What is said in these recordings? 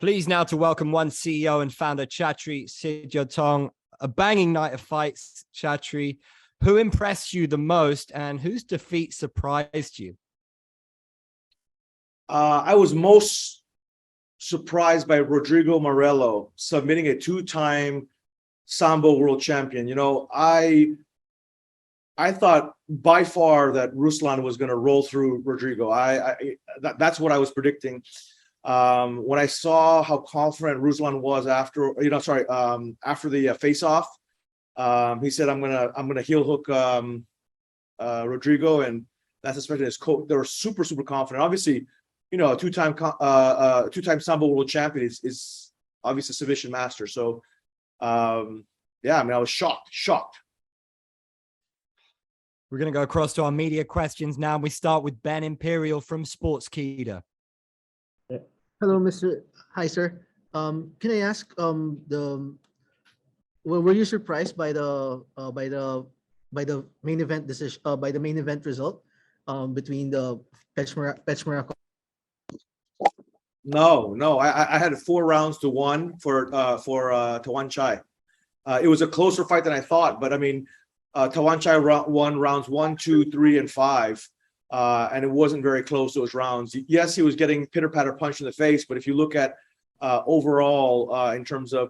Pleased now to welcome one CEO and founder, Chatri Sityodtong. A banging night of fights, Chatri. Who impressed you the most and whose defeat surprised you? I was most surprised by Rodrigo Morello submitting a two-time Sambo world champion. I thought by far that Ruslan was going to roll through Rodrigo. That's what I was predicting. When I saw how confident Ruslan was after the face-off, he said, "I'm gonna heel hook Rodrigo," and that's especially his coach. They were super confident. Obviously, a two-time Sambo world champion is obviously a submission master. So, I was shocked. We're going to go across to our media questions now. We start with Ben Imperial from Sportskeeda. Hello, Mr. Hi, sir. Can I ask were you surprised by the main event decision by the main event result between the Pechmara? No. I had 4 rounds to 1 for Saenchai. It was a closer fight than I thought, but I mean, Saenchai won rounds 1, 2, 3, and 5, and it wasn't very close, those rounds. Yes, he was getting pitter-patter punch in the face, but if you look at overall in terms of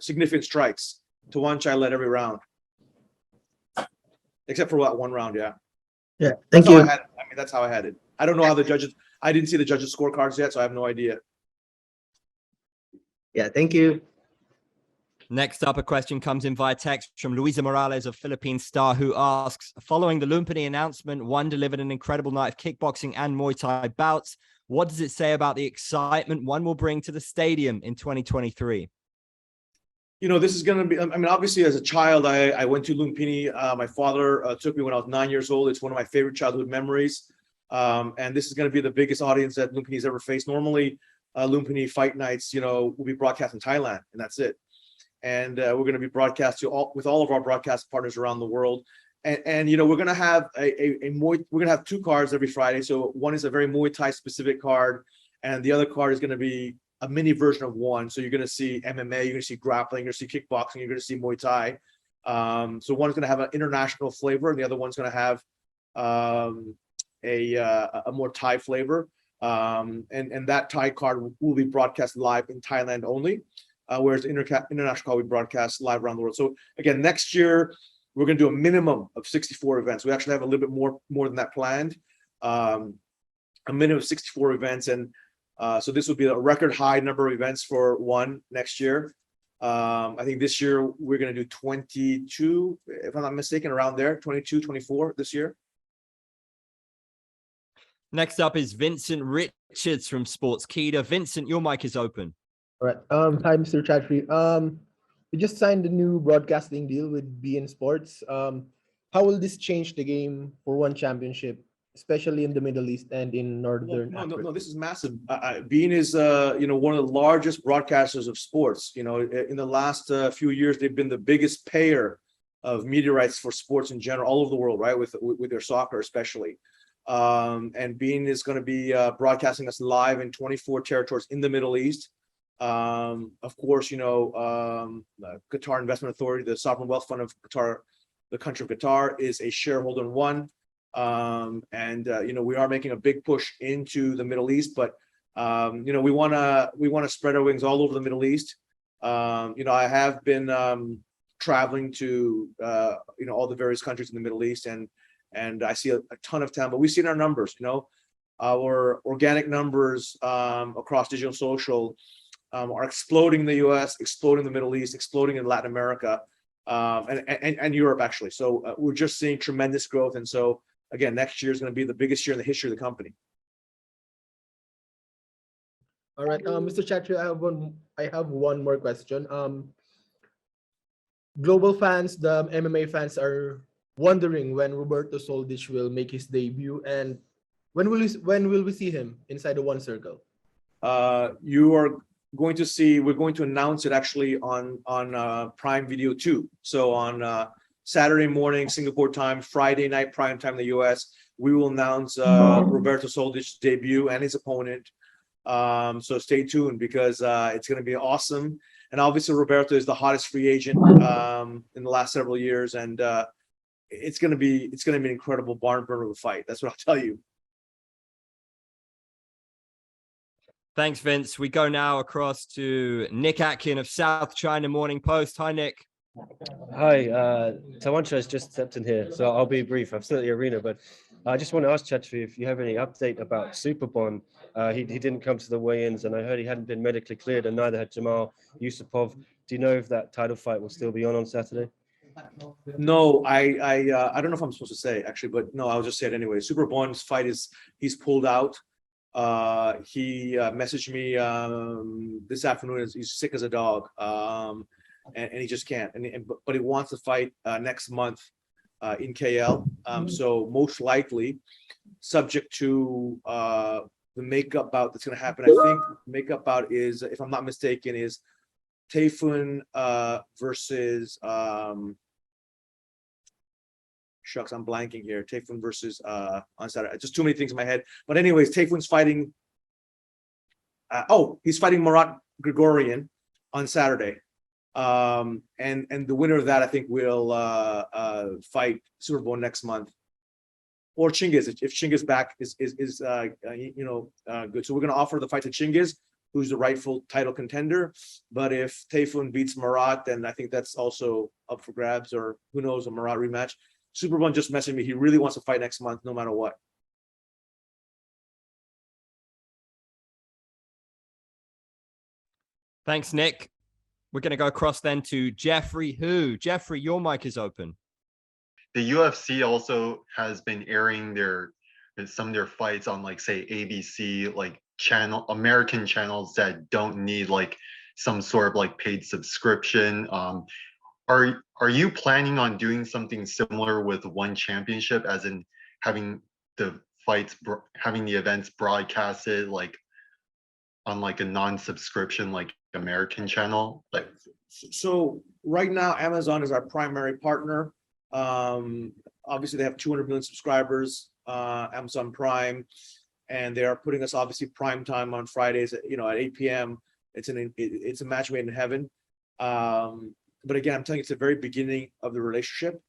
significant strikes, Saenchai led every round, except for that one round. Yeah. Thank you. That's how I had it. I don't know how the judges. I didn't see the judges' scorecards yet, so I have no idea. Yeah. Thank you. Next up, a question comes in via text from Luisa Morales of Philippine Star, who asks, following the Lumpini announcement, One delivered an incredible night of kickboxing and Muay Thai bouts. What does it say about the excitement One will bring to the stadium in 2023? This is going to be, obviously as a child, I went to Lumpini. My father took me when I was 9 years old. It's one of my favorite childhood memories. And this is going to be the biggest audience that Lumpini's ever faced. Normally, Lumpini fight nights, will be broadcast in Thailand, and that's it. And we're going to be broadcast with all of our broadcast partners around the world. And we're going to have we're going to have 2 cards every Friday. So one is a very Muay Thai specific card, and the other card is going to be a mini version of one. So you're going to see MMA, you're going to see grappling, you're going to see kickboxing, you're going to see Muay Thai. So one's going to have an international flavor, and the other one's going to have a more Thai flavor. And that Thai card will be broadcast live in Thailand only, whereas the international card will be broadcast live around the world. So again, next year we're going to do a minimum of 64 events. We actually have a little bit more than that planned. A minimum of 64 events, and so this will be a record high number of events for One next year. I think this year we're going to do 22, if I'm not mistaken, around there, 22, 24 this year. Next up is Vincent Richards from Sportskeeda. Vincent, your mic is open. All right. Hi, Mr. Chatri. We just signed a new broadcasting deal with beIN Sports. How will this change the game for One Championship, especially in the Middle East and in Northern Africa? No, this is massive. beIN is one of the largest broadcasters of sports. In the last few years, they've been the biggest payer of media rights for sports in general, all over the world, right? With their soccer especially. And beIN is going to be broadcasting us live in 24 territories in the Middle East. Of course, Qatar Investment Authority, the sovereign wealth fund of Qatar, the country of Qatar, is a shareholder in One. We are making a big push into the Middle East, but we want to spread our wings all over the Middle East. I have been traveling to all the various countries in the Middle East, and I see a ton of talent. But we see in our numbers, our organic numbers across digital social are exploding in the US, exploding in the Middle East, exploding in Latin America, and Europe actually. So we're just seeing tremendous growth, and so again, next year is going to be the biggest year in the history of the company. All right, Mr. Chatri, I have one more question. Global fans, the MMA fans, are wondering when Roberto Soldic will make his debut, and when will we see him inside the One Circle? You are going to see. We're going to announce it actually on Prime Video 2. So on Saturday morning Singapore time, Friday night prime time in the US, we will announce Roberto Soldic's debut and his opponent. So stay tuned because it's going to be awesome. And obviously Roberto is the hottest free agent in the last several years, and it's going to be an incredible barn burner of a fight. That's what I'll tell you. Thanks, Vince. We go now across to Nick Atkin of South China Morning Post. Hi, Nick. Hi, Saenchai has just stepped in here, so I'll be brief. I'm still at the arena, but I just want to ask Chatri if you have any update about Superbon. He didn't come to the weigh-ins, and I heard he hadn't been medically cleared, and neither had Jamal Yusupov. Do you know if that title fight will still be on Saturday? No, I don't know if I'm supposed to say actually, but no, I'll just say it anyway. Superbon's fight he's pulled out. He messaged me this afternoon. He's sick as a dog, and he just can't. But he wants to fight next month in KL. So most likely, subject to the makeup bout that's going to happen. I think makeup bout is, if I'm not mistaken, is Tayfun versus shucks, I'm blanking here. Tayfun versus on Saturday. Just too many things in my head. But anyways, Tayfun's fighting. He's fighting Marat Grigorian on Saturday. And the winner of that, I think, will fight Superbon next month. Or Chingiz, if Chingiz back is good. So we're going to offer the fight to Chingiz, who's the rightful title contender. But if Tayfun beats Marat, then I think that's also up for grabs, or who knows, a Marat rematch. Superbon just messaged me. He really wants to fight next month, no matter what. Thanks, Nick. We're going to go across then to Jeffrey Hu. Jeffrey, your mic is open. The UFC also has been airing some of their fights on, like, say, ABC, like American channels that don't need like some sort of like paid subscription. Are you planning on doing something similar with One Championship, as in having the events broadcasted like on like a non-subscription like American channel? Like, so right now Amazon is our primary partner. Obviously they have 200 million subscribers, Amazon Prime, and they are putting us obviously prime time on Fridays at 8 p.m. It's a match made in heaven. But again, I'm telling you, it's the very beginning of the relationship.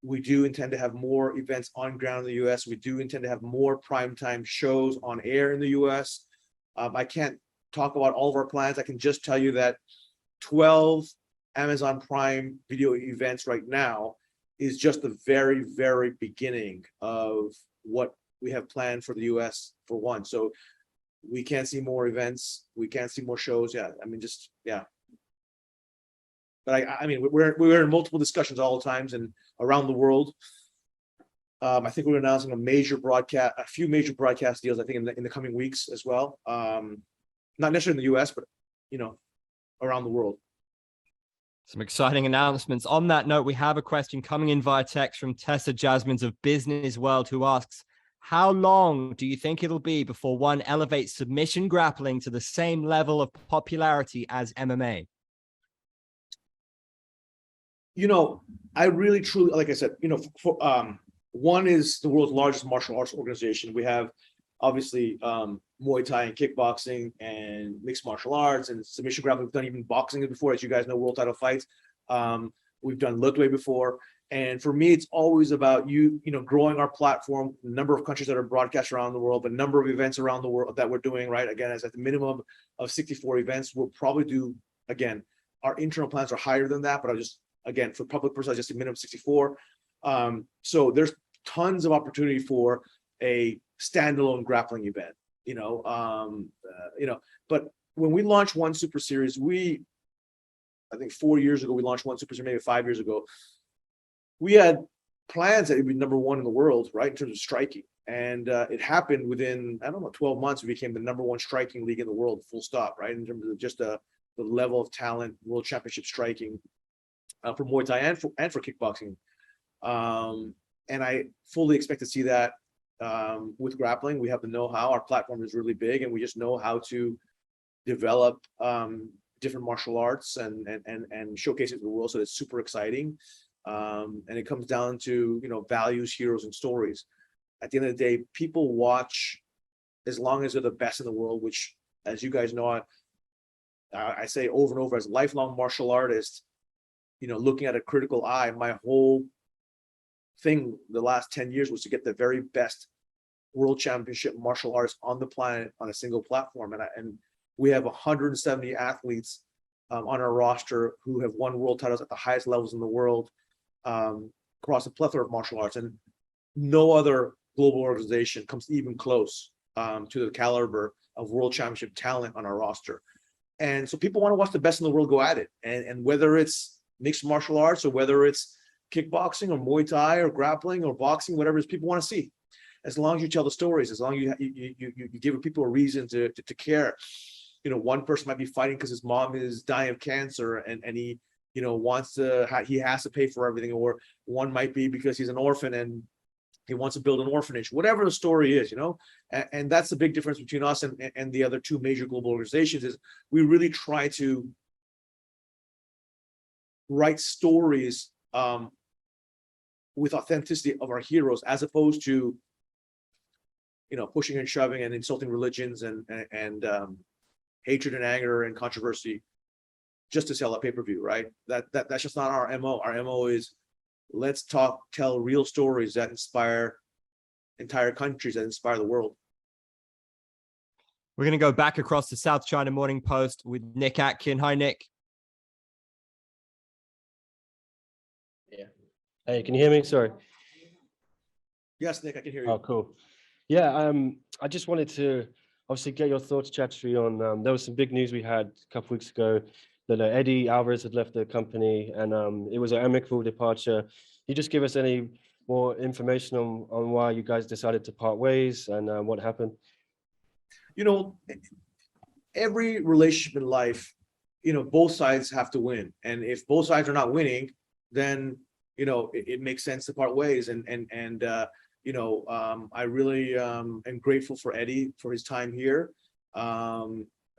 We do intend to have more events on ground in the US. We do intend to have more primetime shows on air in the US. I can't talk about all of our plans. I can just tell you that 12 Amazon Prime video events right now is just the very, very beginning of what we have planned for the US for one. So we can't see more events. We can't see more shows. Yeah, I mean, just, yeah. But I mean, we're in multiple discussions all the times and around the world. I think we're announcing a few major broadcast deals, I think, in the coming weeks as well. Not necessarily in the US, but around the world. Some exciting announcements. On that note, we have a question coming in via text from Tessa Jasmines of Business World, who asks, how long do you think it'll be before One elevates submission grappling to the same level of popularity as MMA? I really truly, like I said, One is the world's largest martial arts organization. We have obviously Muay Thai and kickboxing and mixed martial arts and submission grappling. We've done even boxing before, as you guys know, world title fights. We've done Lutway before. And for me, it's always about growing our platform, the number of countries that are broadcast around the world, the number of events around the world that we're doing, right? Again, as at the minimum of 64 events, we'll probably do, again, our internal plans are higher than that, but again, for public person, just a minimum 64. So there's tons of opportunity for a standalone grappling event, but when we launched One Super Series, I think 4 years ago, we launched One Super Series, maybe 5 years ago. We had plans that it would be number one in the world, right, in terms of striking. And it happened within, 12 months, we became the number one striking league in the world, full stop, right, in terms of just the level of talent, world championship striking for Muay Thai and for kickboxing. And I fully expect to see that with grappling. We have the know-how. Our platform is really big, and we just know how to develop different martial arts and showcase it to the world. So it's super exciting. And it comes down to values, heroes, and stories. At the end of the day, people watch as long as they're the best in the world, which, as you guys know, I say over and over, as a lifelong martial artist, looking at a critical eye, my whole thing the last 10 years was to get the very best world championship martial artists on the planet on a single platform. And we have 170 athletes on our roster who have won world titles at the highest levels in the world, across a plethora of martial arts. And no other global organization comes even close to the caliber of world championship talent on our roster. And so people want to watch the best in the world go at it. And whether it's mixed martial arts or whether it's kickboxing or Muay Thai or grappling or boxing, whatever it is people want to see, as long as you tell the stories, as long as you give people a reason to care. One person might be fighting because his mom is dying of cancer and he he has to pay for everything, or one might be because he's an orphan and he wants to build an orphanage, whatever the story is, and that's the big difference between us and the other two major global organizations. Is we really try to write stories with authenticity of our heroes, as opposed to pushing and shoving and insulting religions and hatred and anger and controversy just to sell a pay-per-view, right? That's just not our MO. Our MO is, let's tell real stories that inspire entire countries, that inspire the world. We're going to go back across the South China Morning Post with Nick Atkin. Hi, Nick. Yeah. Hey, can you hear me? Sorry. Yes, Nick, I can hear you. Oh, cool. Yeah, I just wanted to obviously get your thoughts, Chatri, on there was some big news we had a couple weeks ago that Eddie Alvarez had left the company, and it was an amicable departure. Can you just give us any more information on why you guys decided to part ways and what happened? Every relationship in life, both sides have to win. And if both sides are not winning, then, it makes sense to part ways. I really am grateful for Eddie for his time here.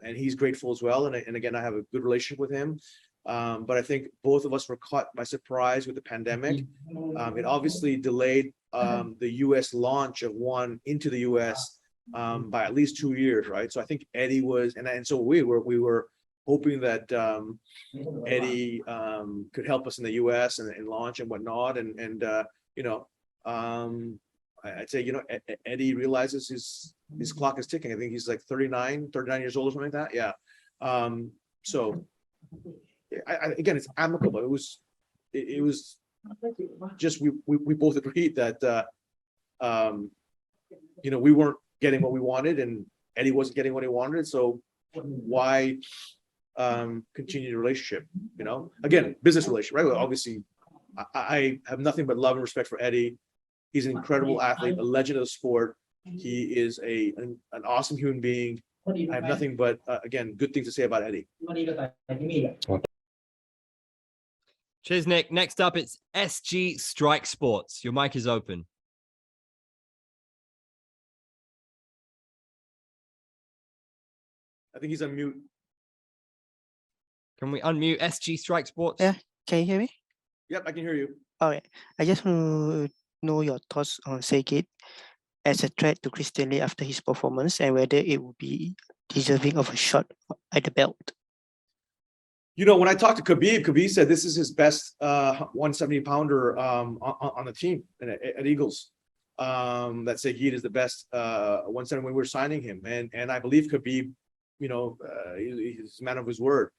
And he's grateful as well. And again, I have a good relationship with him. But I think both of us were caught by surprise with the pandemic. It obviously delayed the US launch of ONE into the US by at least 2 years, right? So I think Eddie was, and so we were hoping that Eddie could help us in the US and launch and whatnot. I'd say, Eddie realizes his clock is ticking. I think he's like 39 years old or something like that. Yeah. So again, it's amicable. It was just, we both agreed that, we weren't getting what we wanted and Eddie wasn't getting what he wanted. So why continue the relationship? Again, business relationship, right? Well, obviously I have nothing but love and respect for Eddie. He's an incredible athlete, a legend of the sport. He is an awesome human being. I have nothing but, again, good things to say about Eddie. Cheers, Nick. Next up, it's SG Strike Sports. Your mic is open. I think he's on mute. Can we unmute SG Strike Sports? Yeah, can you hear me? Yep, I can hear you. All right. I just want to know your thoughts on Saegid as a threat to Christian Lee after his performance, and whether it would be deserving of a shot at the belt. When I talked to Khabib said this is his best 170-pounder on the team at Eagles. That Saegid is the best 170 when we were signing him, and I believe Khabib, he's a man of his word,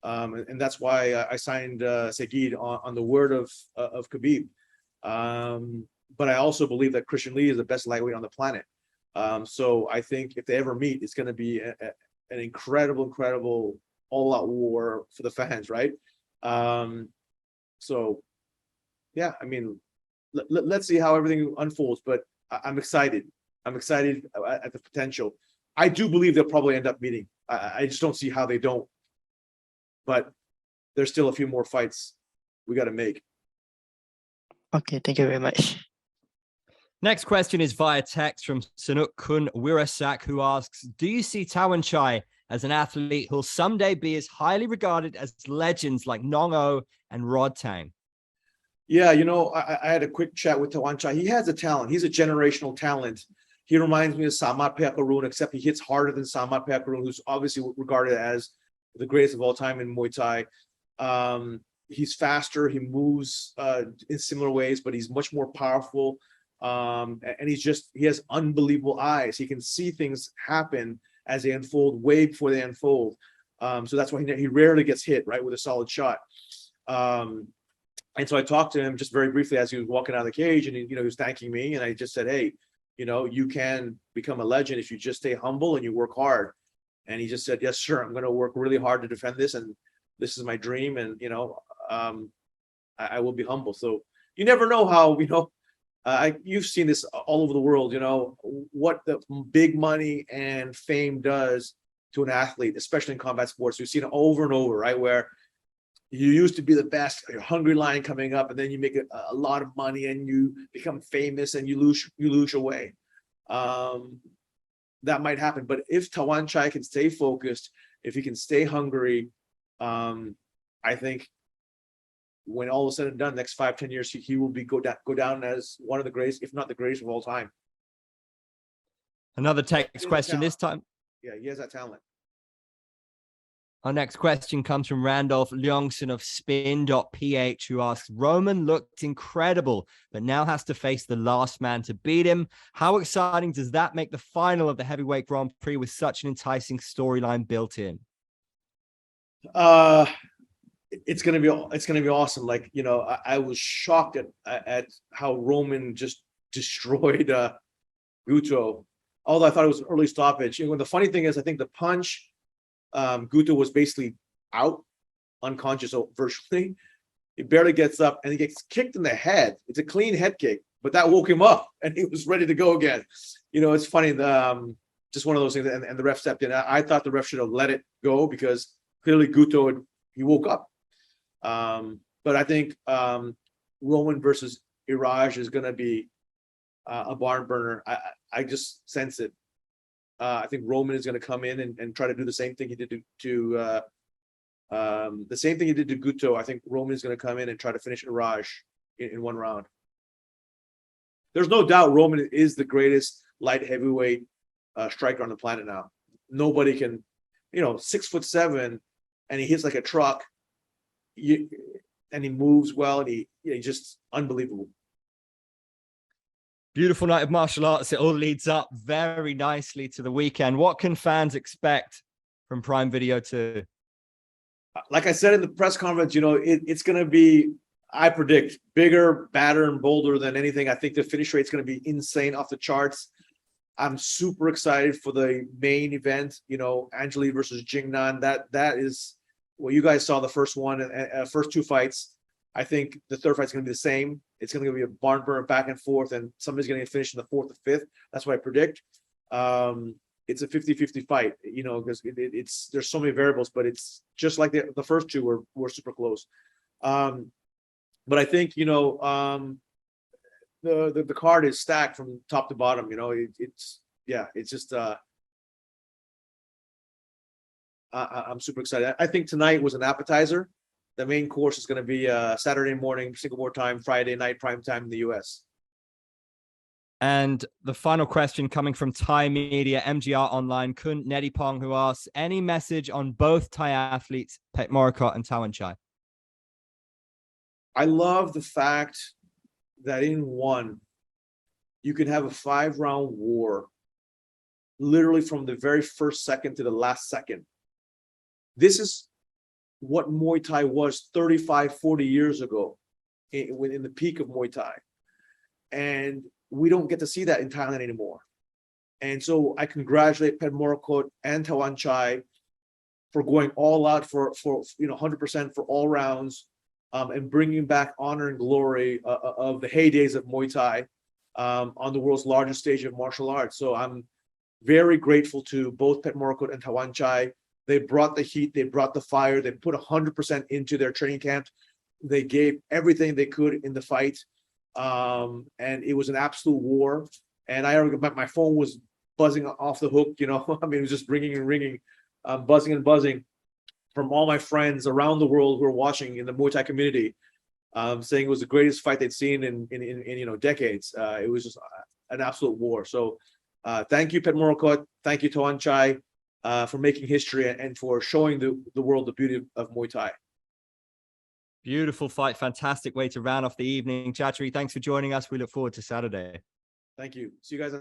and that's why I signed Saegid on the word of Khabib. But I also believe that Christian Lee is the best lightweight on the planet. So I think if they ever meet, it's going to be an incredible all-out war for the fans, right? So yeah, I mean, let's see how everything unfolds, but I'm excited. I'm excited at the potential. I do believe they'll probably end up meeting. I just don't see how they don't. But there's still a few more fights we got to make. Okay, thank you very much. Next question is via text from Sanuk Kun Wirasak, who asks, do you see Saenchai as an athlete who'll someday be as highly regarded as legends like Nong O and Rod Tang? Yeah, I had a quick chat with Saenchai. He has a talent. He's a generational talent. He reminds me of Samad Pekaroon, except he hits harder than Samad Pekaroon, who's obviously regarded as the greatest of all time in Muay Thai. He's faster. He moves in similar ways, but he's much more powerful. And he has unbelievable eyes. He can see things happen as they unfold way before they unfold. So that's why he rarely gets hit, right, with a solid shot. And so I talked to him just very briefly as he was walking out of the cage, and he was thanking me. And I just said, hey, you can become a legend if you just stay humble and you work hard. And he just said, yes, sir, I'm going to work really hard to defend this. And this is my dream. And, I will be humble. So you never know how, you've seen this all over the world, what the big money and fame does to an athlete, especially in combat sports. We've seen it over and over, right? Where you used to be the best, your hungry lion coming up, and then you make a lot of money and you become famous and you lose your way. That might happen. But if Saenchai can stay focused, if he can stay hungry, I think when all is said and done, next 5-10 years, he will go down as one of the greatest, if not the greatest of all time. Another text question this time. Yeah, he has that talent. Our next question comes from Randolph Leongson of Spin.ph, who asks, Roman looked incredible, but now has to face the last man to beat him. How exciting does that make the final of the heavyweight Grand Prix with such an enticing storyline built in? It's gonna be awesome. Like, I was shocked at how Roman just destroyed Guto. Although I thought it was an early stoppage. The funny thing is, I think the punch, Guto was basically out, unconscious virtually. He barely gets up and he gets kicked in the head. It's a clean head kick, but that woke him up and he was ready to go again. It's funny. Just one of those things. And the ref stepped in. I thought the ref should have let it go because clearly Guto he woke up. But I think Roman versus Iraj is going to be a barn burner. I just sense it. I think Roman is going to come in and try to do the same thing he did to Guto. I think Roman is going to come in and try to finish Iraj in one round. There's no doubt Roman is the greatest light heavyweight striker on the planet now. Nobody can, 6'7", and he hits like a truck. And he moves well, and he just unbelievable. Beautiful night of martial arts. It all leads up very nicely to the weekend. What can fans expect from Prime Video 2? Like I said in the press conference, it's going to be, I predict, bigger, badder, and bolder than anything. I think the finish rate is going to be insane, off the charts. I'm super excited for the main event, Angeli versus Jingnan. That is, well, you guys saw the first one, first two fights. I think the third fight's going to be the same. It's going to be a barn burner back and forth, and somebody's going to get finished in the fourth or fifth. That's what I predict. It's a 50-50 fight, because it's there's so many variables, but it's just like the first two were super close. But I think the card is stacked from top to bottom. It's just I'm super excited. I think tonight was an appetizer. The main course is going to be Saturday morning, Singapore time, Friday night, prime time in the US. And the final question coming from Thai Media, MGR Online, Kun Nedipong, who asks, any message on both Thai athletes, Pet Moricott and Saenchai? I love the fact that in one, you can have a 5-round war, literally from the very first second to the last second. This is what Muay Thai was 35, 40 years ago in the peak of Muay Thai. And we don't get to see that in Thailand anymore. And so I congratulate Pet Moricott and Saenchai for going all out for 100% for all rounds, and bringing back honor and glory of the heydays of Muay Thai on the world's largest stage of martial arts. So I'm very grateful to both Pet Moricott and Saenchai. They brought the heat, they brought the fire, they put 100% into their training camp. They gave everything they could in the fight. And it was an absolute war. And my phone was buzzing off the hook, it was just ringing and ringing, buzzing and buzzing from all my friends around the world who are watching in the Muay Thai community, saying it was the greatest fight they'd seen in decades. It was just an absolute war. So Thank you, Pet Morokot. Thank you, Saenchai, for making history and for showing the world the beauty of Muay Thai. Beautiful fight. Fantastic way to round off the evening. Chatri, thanks for joining us. We look forward to Saturday. Thank you. See you guys.